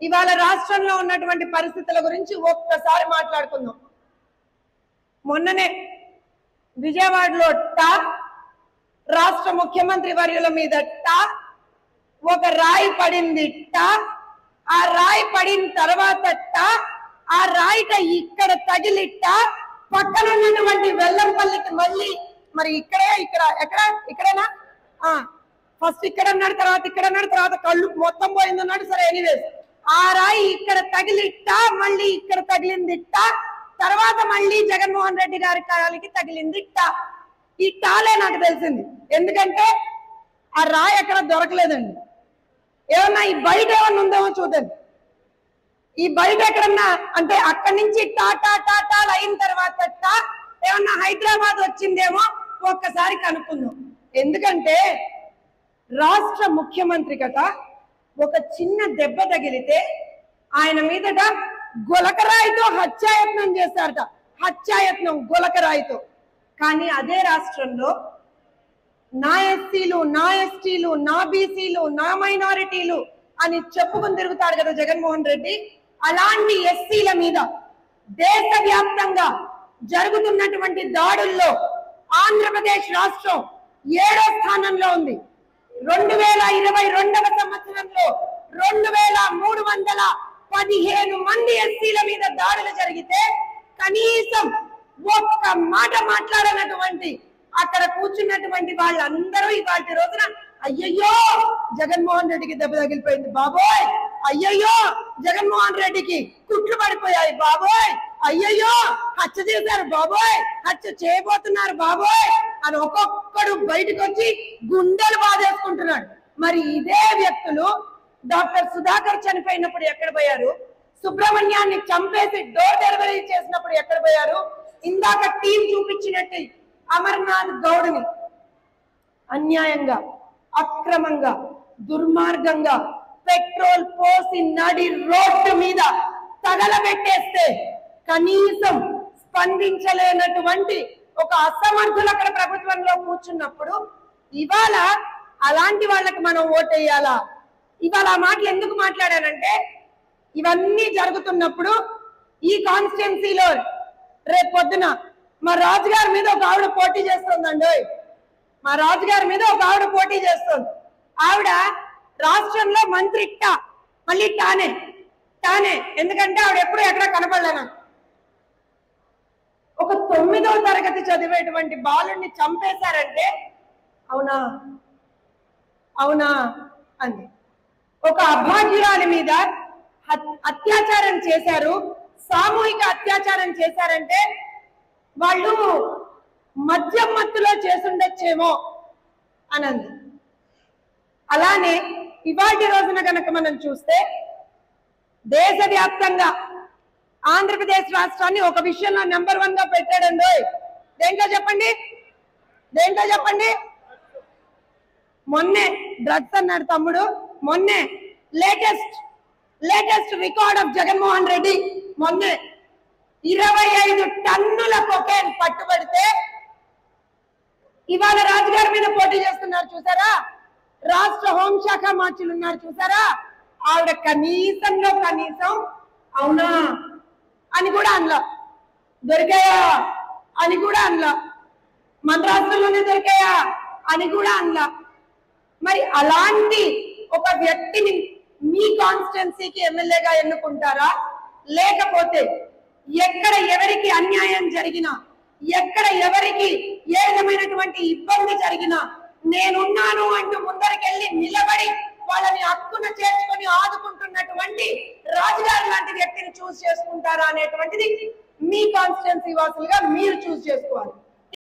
ఇవాళ రాష్ట్రంలో ఉన్నటువంటి పరిస్థితుల గురించి ఒక్కసారి మాట్లాడుకుందాం. మొన్ననే విజయవాడలో రాష్ట్ర ముఖ్యమంత్రి వర్యుల మీద ఒక రాయి పడింది. ఆ రాయి పడిన తర్వాత ఆ రాయిట ఇక్కడ తగిలిట్ట పక్కన ఉన్నటువంటి వెల్లంపల్లికి మళ్ళీ మరి ఇక్కడేనా ఫస్ట్ ఇక్కడ అన్నాడు, తర్వాత ఇక్కడ అన్నాడు, తర్వాత కళ్ళు మొత్తం పోయిందన్నాడు. సరే, ఎనీవేస్ ఆ రాయి ఇక్కడ తగిలిట్ట మళ్ళీ ఇక్కడ తగిలిందిట్ట, తర్వాత మళ్ళీ జగన్మోహన్ రెడ్డి గారి కాలికి తగిలిందిట్ట. ఈ టాలే నాకు తెలిసింది, ఎందుకంటే ఆ రాయి ఎక్కడ దొరకలేదండి. ఏమన్నా ఈ బయట ఏమన్నా ఉందేమో చూడండి. ఈ బయట ఎక్కడన్నా అంటే అక్కడి నుంచి టాటాలు అయిన తర్వాత ఏమన్నా హైదరాబాద్ వచ్చిందేమో ఒక్కసారి కనుక్కుందాం. ఎందుకంటే రాష్ట్ర ముఖ్యమంత్రి కదా ఒక చిన్న దెబ్బ తగిలితే ఆయన మీదట గొలకరాయితో హత్యాయత్నం చేశారట. హత్యాయత్నం గొలకరాయితో. కానీ అదే రాష్ట్రంలో నా ఎస్సీలు, నా ఎస్టీలు, నా బీసీలు, నా మైనారిటీలు అని చెప్పుకుని తిరుగుతాడు కదా జగన్మోహన్ రెడ్డి. అలాంటి ఎస్సీల మీద దేశవ్యాప్తంగా జరుగుతున్నటువంటి దాడుల్లో ఆంధ్రప్రదేశ్ రాష్ట్రం 7వ స్థానంలో ఉంది. 2022వ సంవత్సరంలో 2315 మంది ఎస్సీల మీద దాడులు జరిగితే కనీసం ఒక్క మాట మాట్లాడనటువంటి అక్కడ కూర్చున్నటువంటి వాళ్ళందరూ ఇవాళ రోజున అయ్యయ్యో జగన్మోహన్ రెడ్డికి దెబ్బ తగిలిపోయింది బాబోయ్, అయ్యయ్యో జగన్మోహన్ రెడ్డికి కుట్లు పడిపోయాయి బాబోయ్, అయ్యయ్యో హత్య చేశారు బాబోయ్, హత్య చేయబోతున్నారు బాబోయ్ అని ఒక్కొక్కడు బయటకు వచ్చి గుండెలు బాధేసుకుంటున్నాడు. మరి ఇదే వ్యక్తులు డాక్టర్ సుధాకర్ చనిపోయినప్పుడు ఎక్కడ పోయారు? సుబ్రహ్మణ్యాన్ని చంపేసి డోర్ డెలివరీ చేసినప్పుడు ఎక్కడ పోయారు? ఇందాక టీం చూపించినట్టు అమర్నాథ్ గౌడ్ని అన్యాయంగా, అక్రమంగా, దుర్మార్గంగా పెట్రోల్ పోసి నడి రోడ్డు మీద తగలబెట్టేస్తే కనీసం స్పందించలేనటువంటి ఒక అసమర్థులు అక్కడ ప్రభుత్వంలో కూర్చున్నప్పుడు ఇవాళ అలాంటి వాళ్ళకి మనం ఓటేయాలా? ఇవాళ ఆ మాటలు ఎందుకు మాట్లాడానంటే ఇవన్నీ జరుగుతున్నప్పుడు ఈ కాన్స్టిట్యున్సీలో రేపు పొద్దున మా రాజుగారి మీద ఒక ఆవిడ పోటీ చేస్తుందండి. మా రాజుగారి మీద ఒక ఆవిడ పోటీ చేస్తుంది. ఆవిడ రాష్ట్రంలో మంత్రి మళ్ళీ టానే ఎందుకంటే ఆవిడ ఎప్పుడు ఎక్కడ కనపడలేనా. ఒక 9వ తరగతి చదివేటువంటి బాలుడిని చంపేశారంటే అవునా అవునా అంది. ఒక అభాగ్యురాలి మీద అత్యాచారం చేశారు, సామూహిక అత్యాచారం చేశారంటే వాళ్ళు మద్యం మత్తులో చేసుండొచ్చేమో అనంది. అలానే ఇవాటి రోజున కనుక మనం చూస్తే దేశవ్యాప్తంగా ఆంధ్రప్రదేశ్ రాష్ట్రాన్ని ఒక విషయంలో నెంబర్ 1 గా పెట్టాడండి. దేంట్లో చెప్పండి? మొన్నే డ్రగ్స్ అన్నాడు తమ్ముడు. మొన్నే latest record of Jaganmohan Reddy మొన్నే 25 టన్నుల కొకైన్ పట్టుబడితే ఇవాళ రాజుగారి మీద పోటీ చేస్తున్నారు చూసారా, రాష్ట్ర హోంశాఖ మార్చులు ఉన్నారు చూసారా, ఆవిడ కనీసంలో కనీసం అవునా అని కూడా అనలా, దొరికాయా అని కూడా అనలా, మన రాష్ట్రంలోనే దొరికాయా అని కూడా అనలా. మరి అలాంటి ఒక వ్యక్తిని మీ కాన్స్టిట్యున్సీకి ఎమ్మెల్యేగా ఎన్నుకుంటారా? లేకపోతే ఎక్కడ ఎవరికి అన్యాయం జరిగినా, ఎక్కడ ఎవరికి ఏ విధమైనటువంటి ఇబ్బంది జరిగినా నేనున్నాను అంటూ ముందరికెళ్ళి నిలబడి వాళ్ళని హక్కున చేర్చుకొని ఆదుకుంటున్నటువంటి రాజుగారు లాంటి వ్యక్తిని చూస్ చేసుకుంటారా అనేటువంటిది మీ కాన్స్టిట్యున్సీ వాసులుగా మీరు చూస్ చేసుకోవాలి.